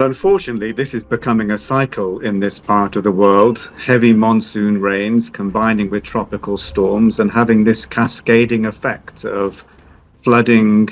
Unfortunately, this is becoming a cycle in this part of the world. Heavy monsoon rains combining with tropical storms and having this cascading effect of flooding,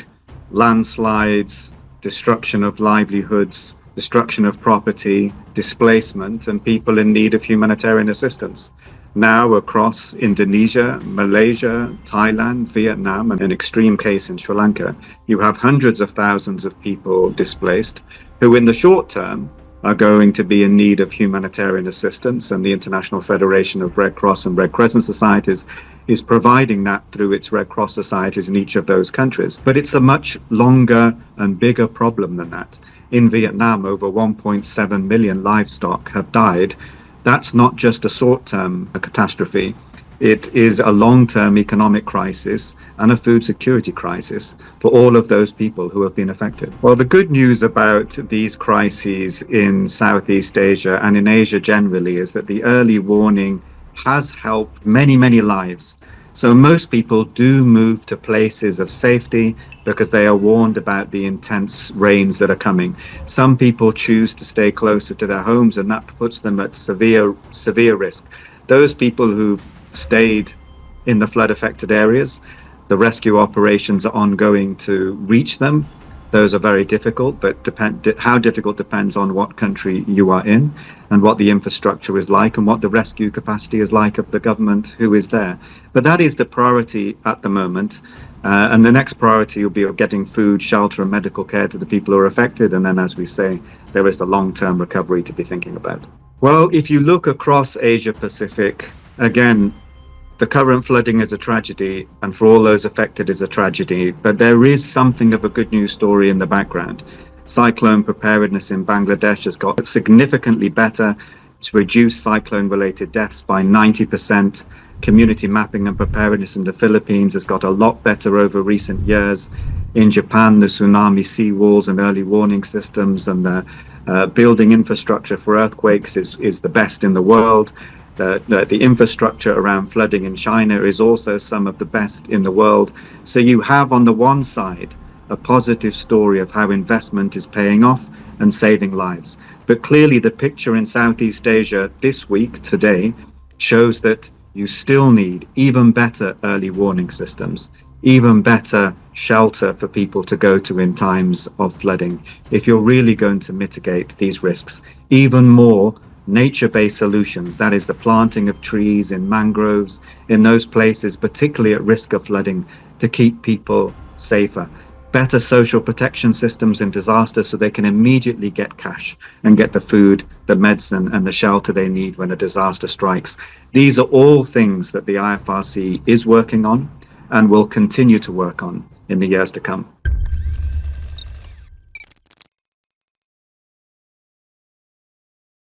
landslides, destruction of livelihoods, destruction of property, displacement, and people in need of humanitarian assistance. Now across Indonesia, Malaysia, Thailand, Vietnam, and an extreme case in Sri Lanka, you have hundreds of thousands of people displaced who in the short term are going to be in need of humanitarian assistance, and the International Federation of Red Cross and Red Crescent Societies is providing that through its Red Cross societies in each of those countries. But it's a much longer and bigger problem than that. In Vietnam, over 1.7 million livestock have died. That's not just a short-term catastrophe. It is a long-term economic crisis and a food security crisis for all of those people who have been affected. Well, the good news about these crises in Southeast Asia and in Asia generally is that the early warning has helped many, many lives. So most people do move to places of safety because they are warned about the intense rains that are coming. Some people choose to stay closer to their homes, and that puts them at severe risk. Those people who've stayed in the flood affected areas, the rescue operations are ongoing to reach them. Those are very difficult, but how difficult depends on what country you are in and what the infrastructure is like and what the rescue capacity is like of the government who is there. But that is the priority at the moment. And the next priority will be getting food, shelter and medical care to the people who are affected. And then, as we say, there is the long-term recovery to be thinking about. Well, if you look across Asia Pacific, again, the current flooding is a tragedy, and for all those affected is a tragedy, but there is something of a good news story in the background. Cyclone preparedness in Bangladesh has got significantly better. It's reduced cyclone-related deaths by 90%. Community mapping and preparedness in the Philippines has got a lot better over recent years. In Japan, the tsunami seawalls and early warning systems and the building infrastructure for earthquakes is the best in the world. The infrastructure around flooding in China is also some of the best in the world. So you have on the one side a positive story of how investment is paying off and saving lives. But clearly the picture in Southeast Asia this week, today, shows that you still need even better early warning systems, even better shelter for people to go to in times of flooding, if you're really going to mitigate these risks. Even more nature-based solutions, that is the planting of trees in mangroves, in those places particularly at risk of flooding, to keep people safer. Better social protection systems in disaster so they can immediately get cash and get the food, the medicine and the shelter they need when a disaster strikes. These are all things that the IFRC is working on and will continue to work on in the years to come.